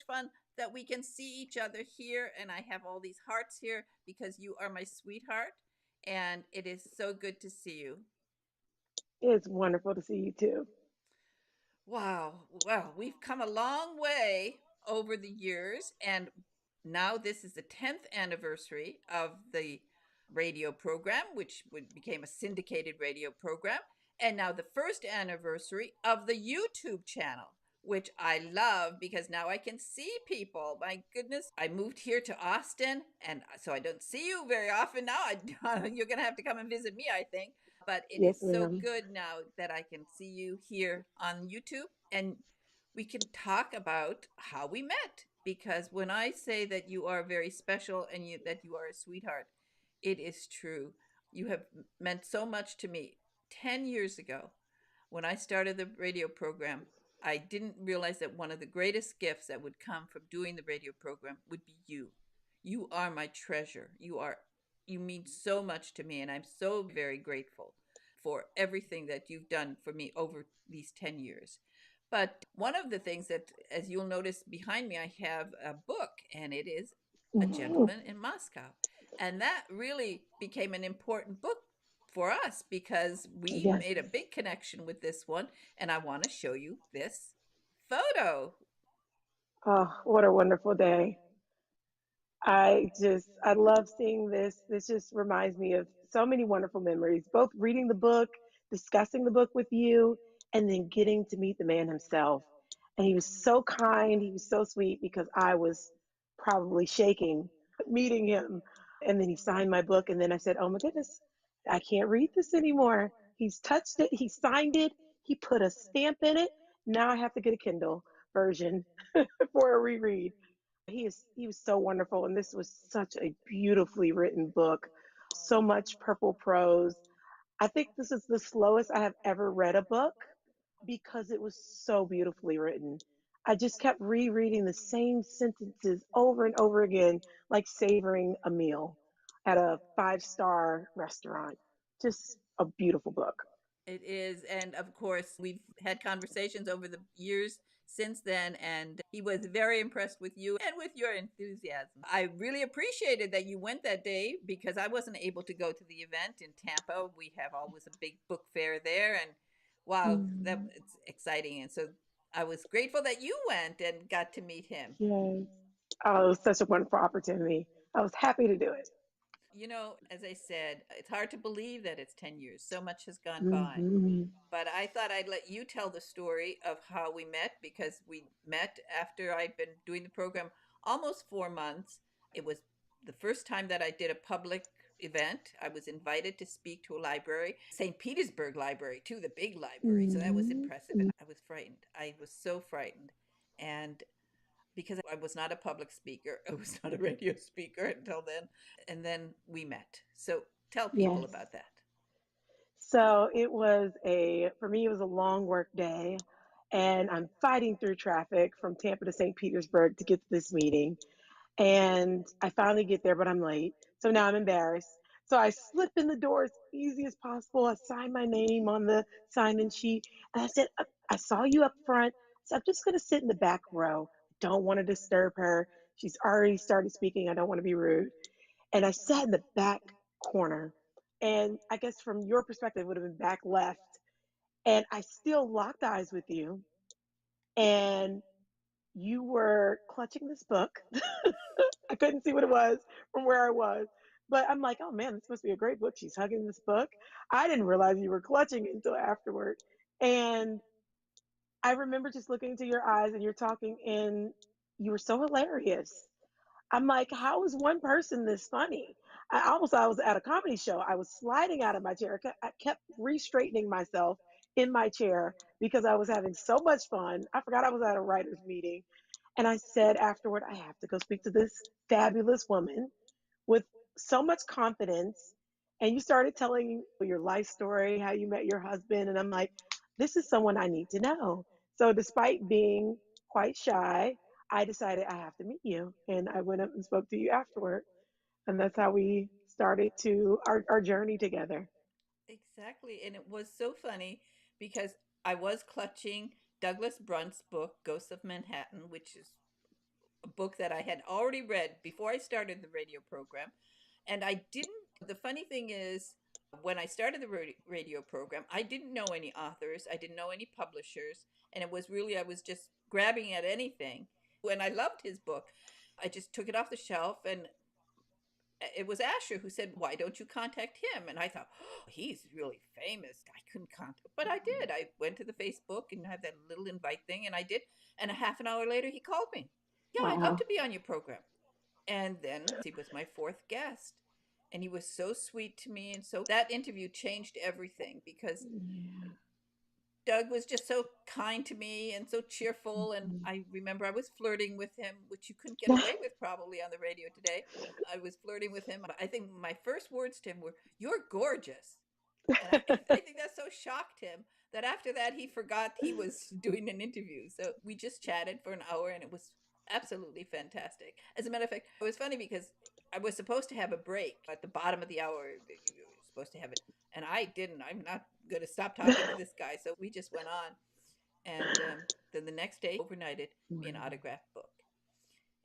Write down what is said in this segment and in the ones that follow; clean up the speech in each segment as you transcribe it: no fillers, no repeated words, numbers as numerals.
fun that we can see each other here. And I have all these hearts here because you are my sweetheart. And it is so good to see you. It's wonderful to see you too. Wow. Well, we've come a long way over the years. And now this is the 10th anniversary of the radio program, which became a syndicated radio program. And now the first anniversary of the YouTube channel, which I love because now I can see people. My goodness, I moved here to Austin, and so I don't see you very often now. You're going to have to come and visit me, I think. But it Yes, is so ma'am. good now that I can see you here on YouTube, and we can talk about how we met. Because when I say that you are very special and that you are a sweetheart, it is true. You have meant so much to me. 10 years ago, when I started the radio program, I didn't realize that one of the greatest gifts that would come from doing the radio program would be you. You are my treasure. You mean so much to me, and I'm so very grateful for everything that you've done for me over these 10 years. But one of the things that, as you'll notice behind me, I have a book, and it is A Mhm. Gentleman in Moscow. And that really became an important book for us because we Yes. made a big connection with this one. And I want to show you this photo. Oh, what a wonderful day. I love seeing this. This just reminds me of so many wonderful memories, both reading the book, discussing the book with you, and then getting to meet the man himself. And he was so kind, he was so sweet because I was probably shaking meeting him. And then he signed my book, and then I said, "Oh my goodness, I can't read this anymore." He's touched it, he signed it, he put a stamp in it. Now I have to get a Kindle version for a reread. He was so wonderful, and this was such a beautifully written book. So much purple prose. I think this is the slowest I have ever read a book because it was so beautifully written. I just kept rereading the same sentences over and over again, like savoring a meal at a five-star restaurant. Just a beautiful book. It is. And of course, we've had conversations over the years since then. And he was very impressed with you and with your enthusiasm. I really appreciated that you went that day because I wasn't able to go to the event in Tampa. We have always a big book fair there. And wow, Mm, it's exciting. And so I was grateful that you went and got to meet him. yes. Oh, it was such a wonderful opportunity. I was happy to do it. As I said, it's hard to believe that it's 10 years. So much has gone by. Hmm. But I thought I'd let you tell the story of how we met because we met after I'd been doing the program almost 4 months. It was the first time that I did a public event. I was invited to speak to a library, St. Petersburg Library, too, the big library. So that was Hmm. impressive. And I was frightened. I was so frightened. And because I was not a public speaker, I was not a radio speaker until then. And then we met. So tell people Yes. about that. So for me, it was a long work day, and I'm fighting through traffic from Tampa to St. Petersburg to get to this meeting. And I finally get there, but I'm late. So now I'm embarrassed. So I slip in the door as easy as possible. I sign my name on the sign in sheet. And I said, I saw you up front. So I'm just going to sit in the back row. Don't want to disturb her. She's already started speaking. I don't want to be rude. And I sat in the back corner. And I guess from your perspective, it would have been back left. And I still locked eyes with you. And you were clutching this book. I couldn't see what it was from where I was. But I'm like, oh man, this must be a great book. She's hugging this book. I didn't realize you were clutching it until afterward. And I remember just looking into your eyes and you're talking, and you were so hilarious. I'm like, how is one person this funny? I almost thought I was at a comedy show. I was sliding out of my chair. I kept re-straightening myself in my chair because I was having so much fun. I forgot I was at a writer's meeting. And I said afterward, I have to go speak to this fabulous woman with so much confidence. And you started telling your life story, how you met your husband. And I'm like, this is someone I need to know. So, despite being quite shy, I decided I have to meet you. And I went up and spoke to you afterward. And that's how we started to our journey together. Exactly. And it was so funny because I was clutching Douglas Brunt's book, Ghosts of Manhattan, which is a book that I had already read before I started the radio program. And I didn't, the funny thing is, when I started the radio program, I didn't know any authors, I didn't know any publishers. And it was really, I was just grabbing at anything. When I loved his book, I just took it off the shelf, and it was Asher who said, "Why don't you contact him?" And I thought, oh, he's really famous. I couldn't contact, but I did. I went to the Facebook and had that little invite thing, and I did. And a half an hour later, he called me. Yeah, I'd love Wow. to be on your program. And then he was my fourth guest. And he was so sweet to me. And so that interview changed everything, because Yeah. Doug was just so kind to me and so cheerful. And Mhm. I remember I was flirting with him, which you couldn't get away with probably on the radio today. I was flirting with him. I think my first words to him were, "You're gorgeous." And I think that so shocked him that after that he forgot he was doing an interview. So we just chatted for an hour, and it was absolutely fantastic. As a matter of fact, it was funny because I was supposed to have a break at the bottom of the hour. You were supposed to have it, and I didn't. I'm not going to stop talking to this guy. So we just went on. And then the next day, overnighted me an Wow. autographed book.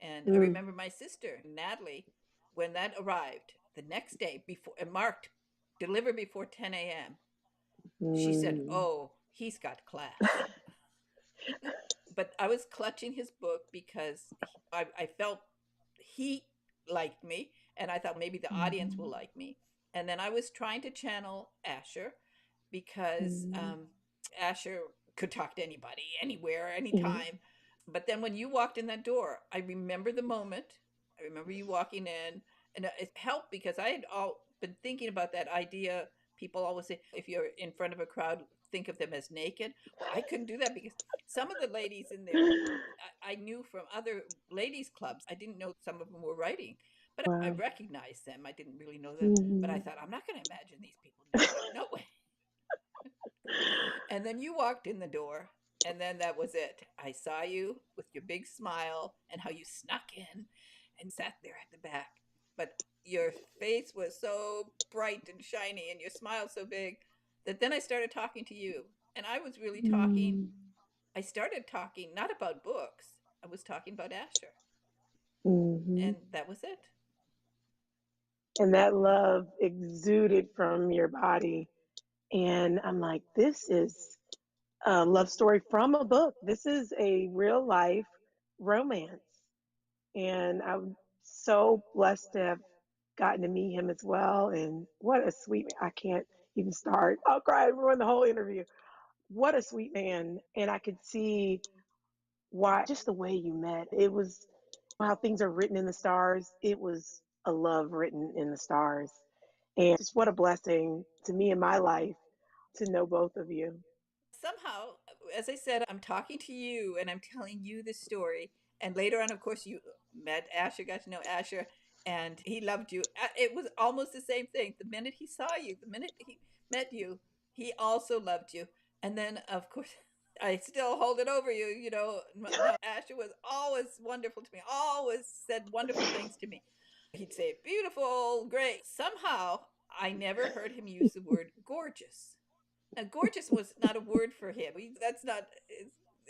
And I Mm, remember my sister, Natalie, when that arrived the next day, before marked delivered before 10 a.m., she said, mm, "Oh, he's got class." But I was clutching his book because I felt he liked me, and I thought maybe the audience will mhm, like me. And then I was trying to channel Asher, because mm, Asher could talk to anybody, anywhere, mhm, anytime. But then when you walked in that door, I remember the moment. I remember you walking in, and it helped because I had all been thinking about that idea. People always say, if you're in front of a crowd, think of them as naked. Well, I couldn't do that because some of the ladies in there I knew from other ladies' clubs. I didn't know some of them were writing, but I wow. recognized them. I didn't really know them, but I Mhm. thought, I'm not going to imagine these people naked. No way. And then you walked in the door, and then that was it. I saw you with your big smile and how you snuck in and sat there at the back. But your face was so bright and shiny, and your smile so big, that then I started talking to you. And I was really talking, Mm, I started talking not about books, I was talking about Asher. mhm. And that was it. And that love exuded from your body. And I'm like, this is a love story from a book. This is a real life romance. And I'm so blessed to have gotten to meet him as well. And what a sweet man. I can't even start. I'll cry and ruin the whole interview. What a sweet man. And I could see why, just the way you met. It was how things are written in the stars. It was a love written in the stars. And just what a blessing to me in my life to know both of you. Somehow, as I said, I'm talking to you and I'm telling you the story. And later on, of course, you met Asher, got to know Asher, and he loved you. It was almost the same thing. The minute he saw you, the minute he met you, he also loved you. And then, of course, I still hold it over you. Now Asher was always wonderful to me, always said wonderful things to me. He'd say, beautiful, great. Somehow, I never heard him use the word gorgeous. Now, gorgeous was not a word for him. That's not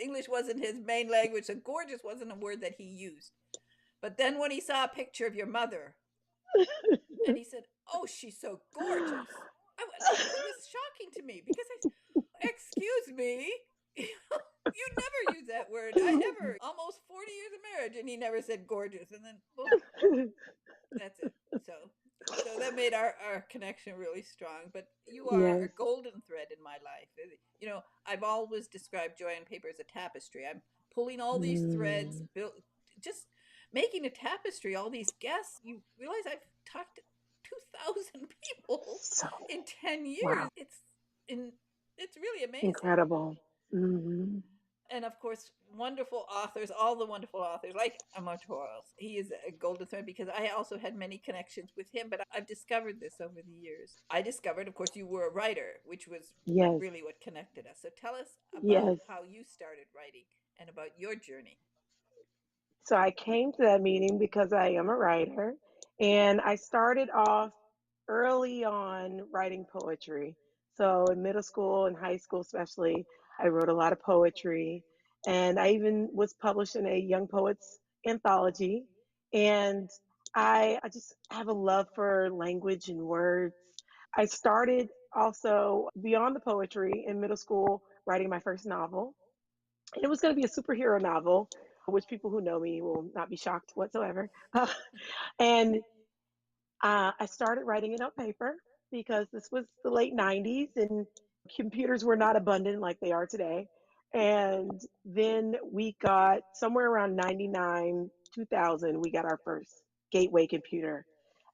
English wasn't his main language, so gorgeous wasn't a word that he used. But then when he saw a picture of your mother, and he said, "Oh, she's so gorgeous," it was shocking to me because excuse me, you never use that word. I ever almost 40 years of marriage, and he never said gorgeous. And then, well, that's it. So that made our connection really strong. But you are a Yes. golden thread in my life. I've always described Joy on Paper as a tapestry. I'm pulling all these threads, Mm, built, just making a tapestry. All these guests. You realize I've talked to 2,000 people so, in 10 years. wow. It's really amazing. Incredible. Hmm. And of course, wonderful authors, all the wonderful authors like Amatorals. He is a golden thread because I also had many connections with him, but I've discovered this over the years. I discovered, of course, you were a writer, which was Yes. really what connected us. So tell us about Yes. how you started writing and about your journey. So I came to that meeting because I am a writer, and I started off early on writing poetry. So in middle school and high school, especially, I wrote a lot of poetry, and I even was published in a young poets anthology. And I just have a love for language and words. I started also beyond the poetry in middle school writing my first novel. And it was going to be a superhero novel, which people who know me will not be shocked whatsoever. And I started writing it on paper because this was the late 90s and computers were not abundant like they are today. And then we got somewhere around 99, 2000, we got our first gateway computer.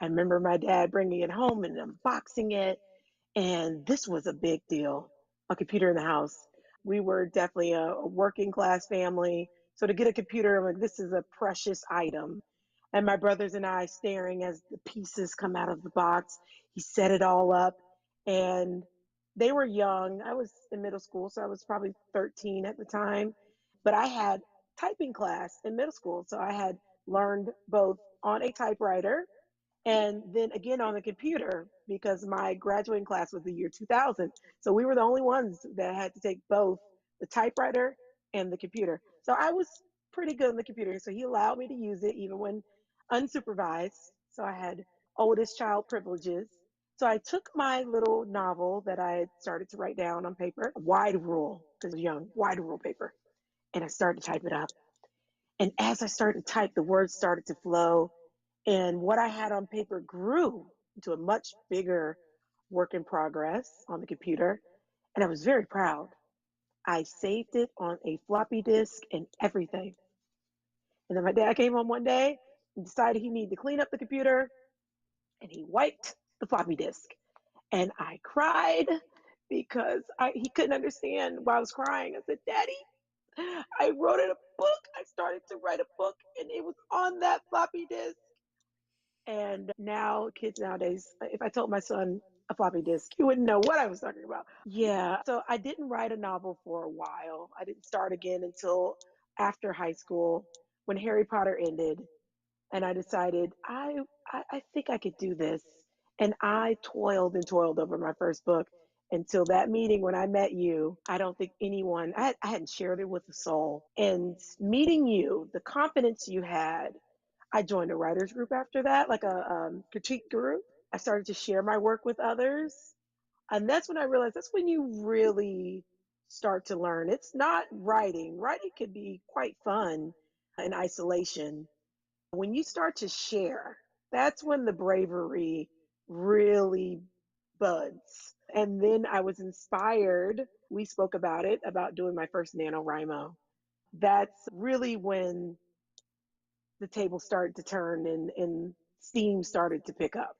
I remember my dad bringing it home and unboxing it. And this was a big deal, a computer in the house. We were definitely a working class family. So to get a computer, I'm like, this is a precious item. And my brothers and I staring as the pieces come out of the box. He set it all up and they were young. I was in middle school, so I was probably 13 at the time. But I had typing class in middle school. So I had learned both on a typewriter and then again on the computer because my graduating class was the year 2000. So we were the only ones that had to take both the typewriter and the computer. So I was pretty good on the computer. So he allowed me to use it even when unsupervised. So I had oldest child privileges. So I took my little novel that I had started to write down on paper, wide rule, because I was young, wide rule paper, and I started to type it up. And as I started to type, the words started to flow. And what I had on paper grew into a much bigger work in progress on the computer. And I was very proud. I saved it on a floppy disk and everything. And then my dad came home one day and decided he needed to clean up the computer and he wiped the floppy disk. And I cried because he couldn't understand why I was crying. I said, Daddy, I wrote in a book. I started to write a book and it was on that floppy disk. And now, kids nowadays, if I told my son a floppy disk, he wouldn't know what I was talking about. Yeah. So I didn't write a novel for a while. I didn't start again until after high school when Harry Potter ended. And I decided I think I could do this. And I toiled and toiled over my first book until that meeting when I met you. I don't think anyone, I hadn't shared it with a soul. And meeting you, the confidence you had, I joined a writers group after that, like a critique group. I started to share my work with others. And that's when I realized that's when you really start to learn. It's not writing. Writing could be quite fun in isolation. When you start to share, that's when the bravery really buds. And then I was inspired. We spoke about it, about doing my first NaNoWriMo. That's really when the table started to turn and steam started to pick up.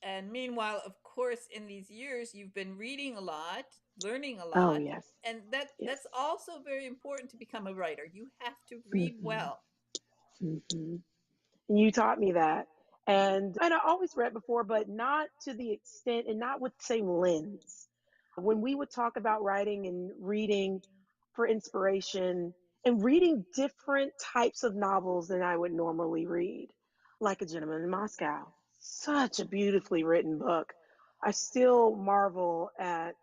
And meanwhile, of course, in these years, you've been reading a lot, learning a Oh, lot, yes. and Yes. that's also very important to become a writer. You have to read Mm-hmm. well. Mm-hmm. You taught me that. And I always read before, but not to the extent and not with the same lens. When we would talk about writing and reading for inspiration and reading different types of novels than I would normally read, like A Gentleman in Moscow. Such a beautifully written book. I still marvel at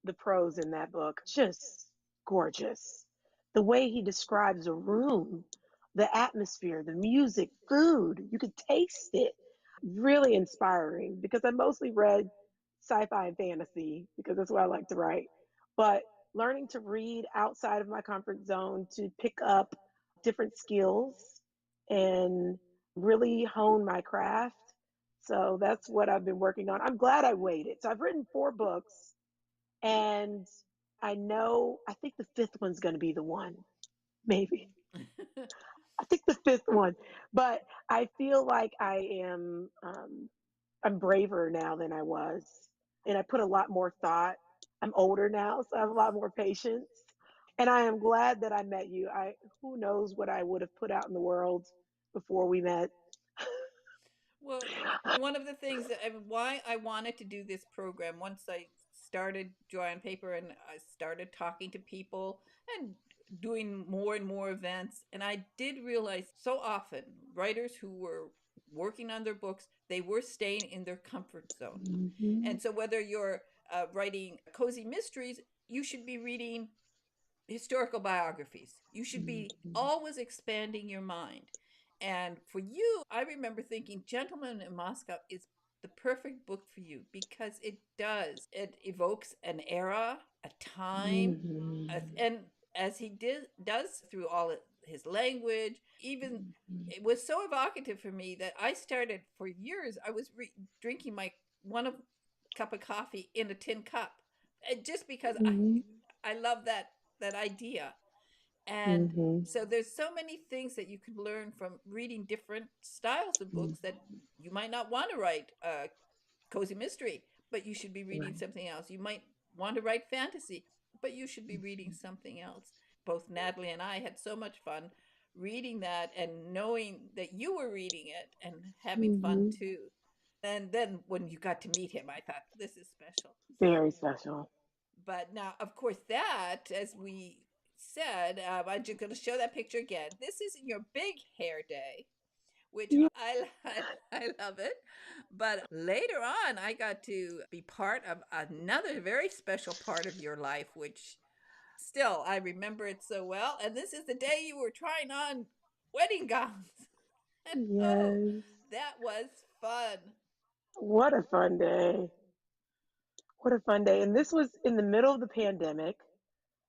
the prose in that book. Just gorgeous. The way he describes a room, the atmosphere, the music, food, you could taste it. Really inspiring because I mostly read sci fi and fantasy because that's what I like to write. But learning to read outside of my comfort zone to pick up different skills and really hone my craft. So that's what I've been working on. I'm glad I waited. So I've written 4 books and I think the fifth one's going to be the one, maybe. I think the fifth one. But I feel like I'm braver now than I was. And I put a lot more thought. I'm older now, so I have a lot more patience. And I am glad that I met you. Who knows what I would have put out in the world before we met. Well, one of the things that why I wanted to do this program once I started Joy on Paper and I started talking to people and doing more and more events, and I did realize so often writers who were working on their books, they were staying in their comfort zone. Mm-hmm. And so whether you're writing cozy mysteries, you should be reading historical biographies. You should be Mhm. always expanding your mind. And for you, I remember thinking Gentleman in Moscow is the perfect book for you because it does. It evokes an era, a time, Mhm. and as he does through all his language, even it was so evocative for me that I started for years. I was drinking my one of cup of coffee in a tin cup, and just because Mhm. I love that idea. And Mhm. so there's so many things that you can learn from reading different styles of Mhm. books that you might not want to write a cozy mystery, but you should be reading Right. something else. You might want to write fantasy, but you should be reading something else. Both Natalie and I had so much fun reading that and knowing that you were reading it and having fun Mhm. too. And then when you got to meet him, I thought, this is special. Very special. But now, of course, that, as we said, I'm just going to show that picture again. This is in your big hair day, which Yeah. I love it. But later on, I got to be part of another very special part of your life, which still I remember it so well. And this is the day you were trying on wedding gowns. And oh, Yes. that was fun. What a fun day. What a fun day. And this was in the middle of the pandemic.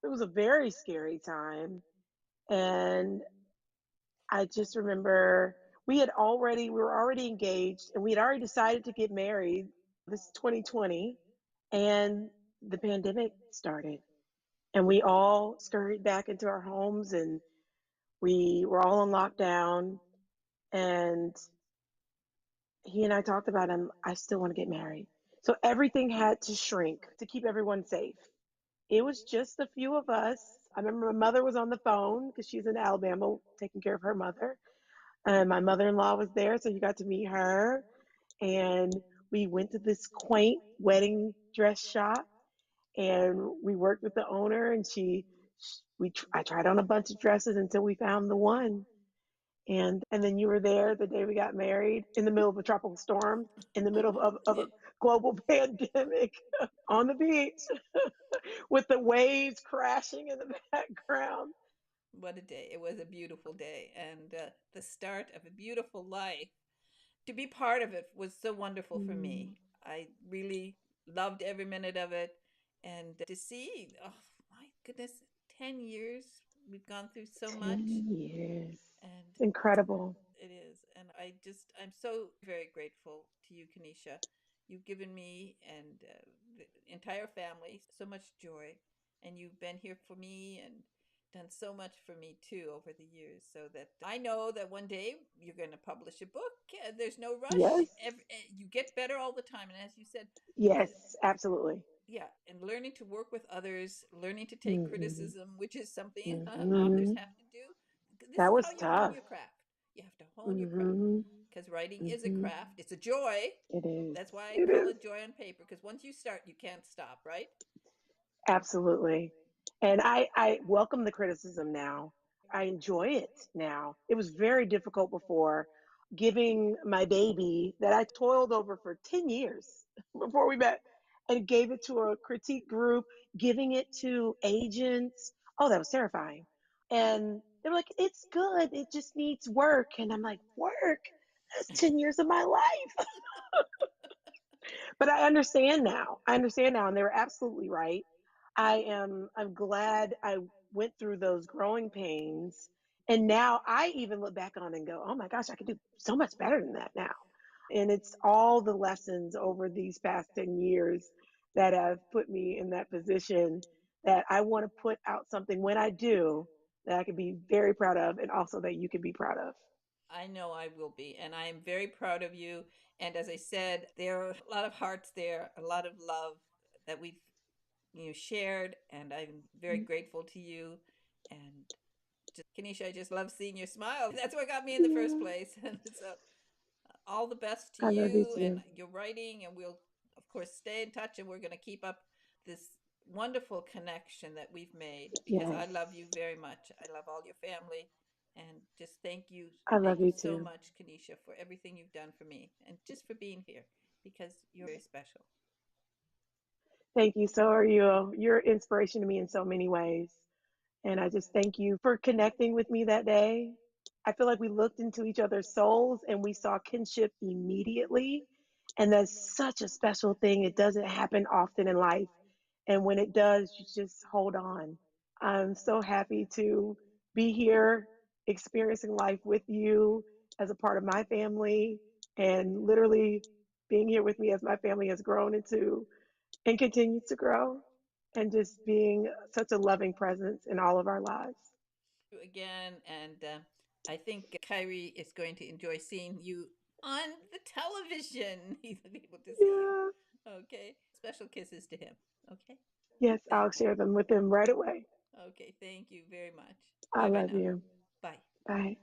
It was a very scary time. And I just remember we were already engaged and we had already decided to get married. This is 2020. And the pandemic started. And we all scurried back into our homes and we were all on lockdown. And he and I talked about him. I still want to get married. So everything had to shrink to keep everyone safe. It was just a few of us. I remember my mother was on the phone because she's in Alabama taking care of her mother. And my mother in law was there. So you got to meet her. And we went to this quaint wedding dress shop and we worked with the owner and I tried on a bunch of dresses until we found the one. And then you were there the day we got married in the middle of a tropical storm, in the middle of a global pandemic on the beach with the waves crashing in the background. What a day. It was a beautiful day and the start of a beautiful life. To be part of it was so wonderful for Mm, me. I really loved every minute of it. And to see, oh my goodness, 10 years. We've gone through so much. 10 years. And It's incredible. it is. And I'm so very grateful to you, Kanesha. You've given me and the entire family so much joy. And you've been here for me and done so much for me too over the years. So that I know that one day you're going to publish a book. There's no rush. Yes. You get better all the time. And as you said, the, Yes, absolutely. yeah, and learning to work with others, learning to take Hmm. criticism, which is something authors Hmm. have to do. This That is how was you hone tough. your craft. You have to hone your craft Hmm. because writing is a Hmm. craft. It's a joy. It is. That's why I It call is. it joy on paper because once you start, you can't stop, right? Absolutely. And I welcome the criticism now. I enjoy it now. It was very difficult before giving my baby that I toiled over for 10 years before we met and gave it to a critique group, giving it to agents. Oh, that was terrifying. And they're like, it's good. It just needs work. And I'm like, work? That's 10 years of my life. But I understand now. I understand now. And they were absolutely right. I'm glad I went through those growing pains. And now I even look back on and go, oh my gosh, I could do so much better than that now. And it's all the lessons over these past 10 years that have put me in that position that I want to put out something when I do that I can be very proud of and also that you can be proud of. I know I will be, and I am very proud of you. And as I said, there are a lot of hearts there, a lot of love that we've shared, and I'm very grateful to you. And just Kanisha, I just love seeing your smile. That's what got me in the first Yeah, place. And so all the best to I love you you and too. your writing, and we'll of course stay in touch, and we're going to keep up this wonderful connection that we've made because I Yes, love you very much. I love all your family, and just I thank love you you so too. much, Kanisha, for everything you've done for me and just for being here because you're very special. Thank you. So are you. You're inspiration to me in so many ways. And I just thank you for connecting with me that day. I feel like we looked into each other's souls and we saw kinship immediately. And that's such a special thing. It doesn't happen often in life. And when it does, you just hold on. I'm so happy to be here experiencing life with you as a part of my family and literally being here with me as my family has grown into and continues to grow and just being such a loving presence in all of our lives. Again, and I think Kyrie is going to enjoy seeing you on the television. He's able to see you. Yeah. Okay. Special kisses to him. Okay. Yes, I'll Thank you. share them with him right away. Okay. Thank you very much. I Bye bye love now. you. Bye. Bye.